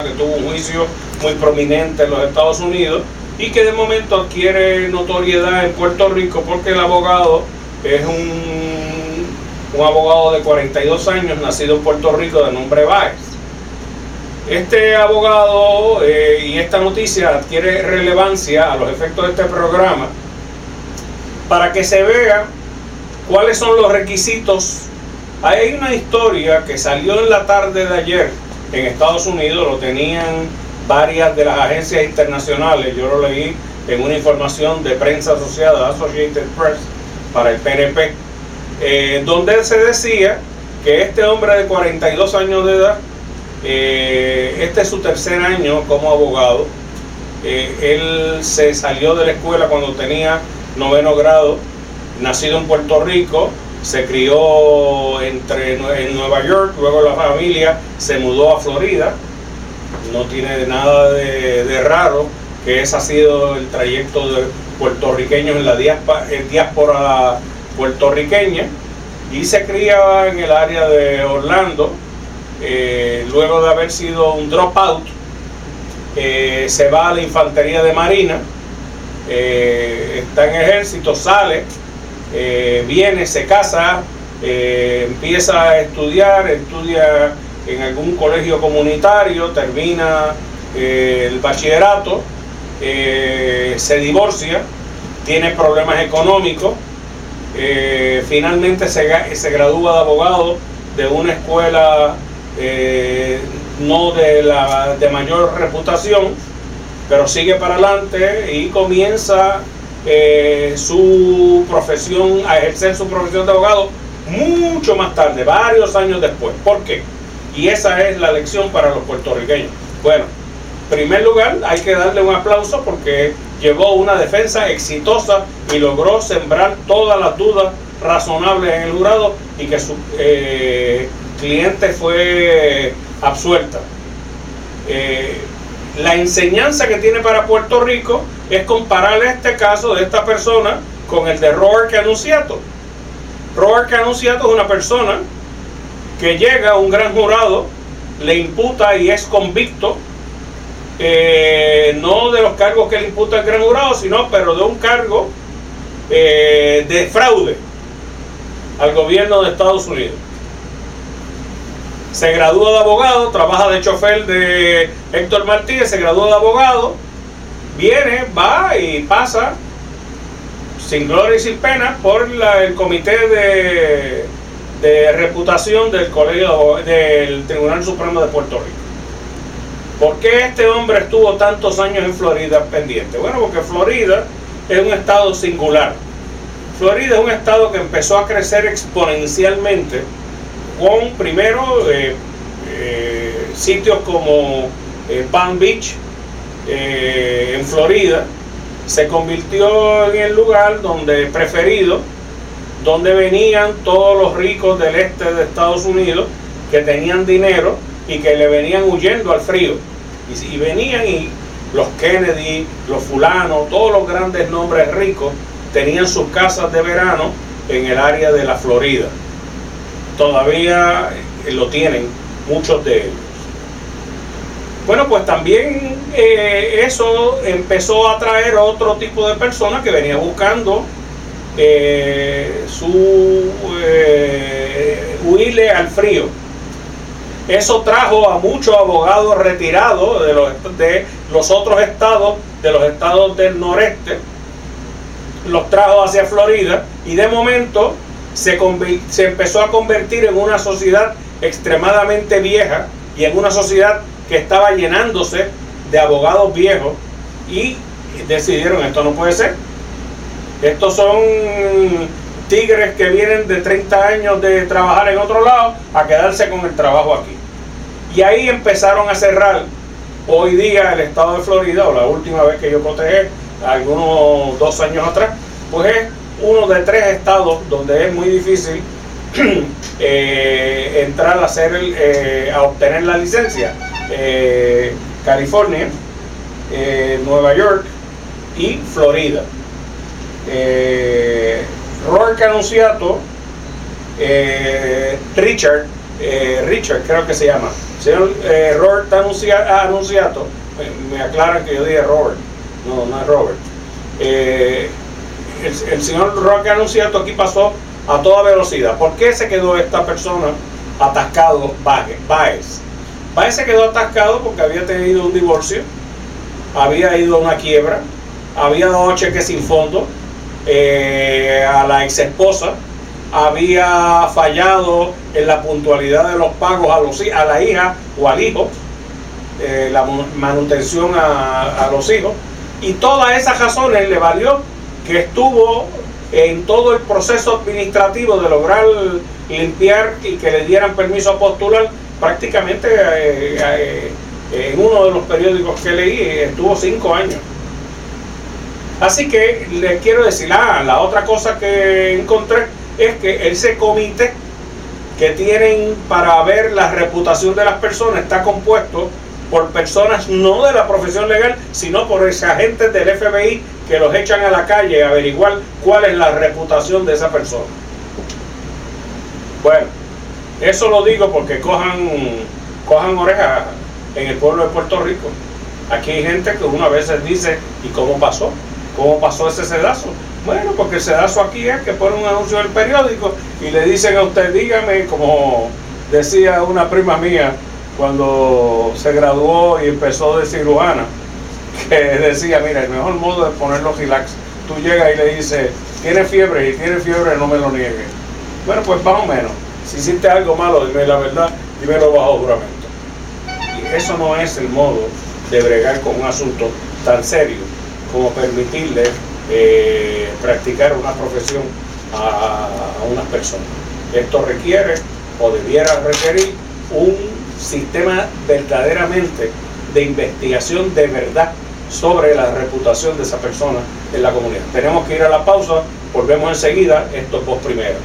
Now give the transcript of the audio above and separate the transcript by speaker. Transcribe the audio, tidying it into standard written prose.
Speaker 1: que tuvo un juicio muy prominente en los Estados Unidos y que de momento adquiere notoriedad en Puerto Rico porque el abogado es un abogado de 42 años nacido en Puerto Rico de nombre Báez. Este abogado y esta noticia adquiere relevancia a los efectos de este programa para que se vea cuáles son los requisitos. Hay una historia que salió en la tarde de ayer en Estados Unidos, lo tenían varias de las agencias internacionales, yo lo leí en una información de prensa asociada, Associated Press, para el PNP, donde se decía que este hombre de 42 años de edad, este es su tercer año como abogado, él se salió de la escuela cuando tenía 9º grado, nacido en Puerto Rico, se crió en Nueva York, luego la familia se mudó a Florida. No tiene nada de raro que ese ha sido el trayecto de puertorriqueños en la diáspora puertorriqueña, y se criaba en el área de Orlando. Luego de haber sido un dropout, se va a la infantería de marina, está en el ejército, sale, viene, se casa, empieza a estudia en algún colegio comunitario, termina el bachillerato, se divorcia, tiene problemas económicos, finalmente se gradúa de abogado de una escuela no de mayor reputación, pero sigue para adelante y comienza su profesión, a ejercer su profesión de abogado mucho más tarde, varios años después. ¿Por qué? Y esa es la lección para los puertorriqueños. Bueno, en primer lugar hay que darle un aplauso porque llevó una defensa exitosa y logró sembrar todas las dudas razonables en el jurado y que su cliente fue absuelta. La enseñanza que tiene para Puerto Rico es comparar este caso de esta persona con el de Robert Annunziato. Robert Annunziato es una persona que llega a un gran jurado, le imputa y es convicto, no de los cargos que le imputa el gran jurado, pero de un cargo de fraude al gobierno de Estados Unidos. Se gradúa de abogado, trabaja de chofer de Héctor Martínez, se gradúa de abogado, viene, va y pasa sin gloria y sin pena por el comité de reputación del del Tribunal Supremo de Puerto Rico. ¿Por qué este hombre estuvo tantos años en Florida pendiente? Bueno, porque Florida es un estado singular. Florida es un estado que empezó a crecer exponencialmente con primero sitios como Palm Beach en Florida. Se convirtió en el lugar preferido donde venían todos los ricos del este de Estados Unidos que tenían dinero y que le venían huyendo al frío. Y venían, y los Kennedy, los fulanos, todos los grandes nombres ricos tenían sus casas de verano en el área de la Florida. Todavía lo tienen muchos de ellos. Bueno, pues también eso empezó a atraer a otro tipo de personas que venía buscando huirle al frío. Eso trajo a muchos abogados retirados de los otros estados, de los estados del noreste, los trajo hacia Florida, y de momento se empezó a convertir en una sociedad extremadamente vieja y en una sociedad que estaba llenándose de abogados viejos, y decidieron: esto no puede ser, estos son tigres que vienen de 30 años de trabajar en otro lado a quedarse con el trabajo aquí. Y ahí empezaron a cerrar. Hoy día el estado de Florida, o la última vez que yo cotejé, algunos 2 años atrás, pues es uno de 3 estados donde es muy difícil entrar a obtener la licencia. California, Nueva York y Florida. Robert Annunziato, Richard creo que se llama, Señor Robert Annunziato, me aclaran que yo dije Robert, no es Robert. El señor Roque Annunziato aquí pasó a toda velocidad. ¿Por qué se quedó esta persona atascado? Báez se quedó atascado porque había tenido un divorcio, había ido a una quiebra, había dado cheques sin fondo a la ex esposa, había fallado en la puntualidad de los pagos a la hija o al hijo, la manutención a los hijos, y todas esas razones le valió que estuvo en todo el proceso administrativo de lograr limpiar y que le dieran permiso a postular. Prácticamente en uno de los periódicos que leí estuvo 5 años. Así que le quiero decir, la otra cosa que encontré es que ese comité que tienen para ver la reputación de las personas está compuesto por personas no de la profesión legal, sino por esos agentes del FBI que los echan a la calle a averiguar cuál es la reputación de esa persona. Bueno, eso lo digo porque cojan orejas en el pueblo de Puerto Rico. Aquí hay gente que uno a veces dice, ¿y cómo pasó? ¿Cómo pasó ese sedazo? Bueno, porque el sedazo aquí es que pone un anuncio en el periódico y le dicen a usted, dígame, como decía una prima mía cuando se graduó y empezó de cirujana, que decía, mira, el mejor modo de ponerlo relax, tú llegas y le dices, tiene fiebre, y tiene fiebre, no me lo niegue. Bueno, pues más o menos, si hiciste algo malo, dime la verdad, dímelo bajo juramento. Y eso no es el modo de bregar con un asunto tan serio como permitirle practicar una profesión a unas personas. Esto requiere o debiera requerir un sistema verdaderamente de investigación de verdad sobre la reputación de esa persona en la comunidad. Tenemos que ir a la pausa, volvemos enseguida, estos dos primeros.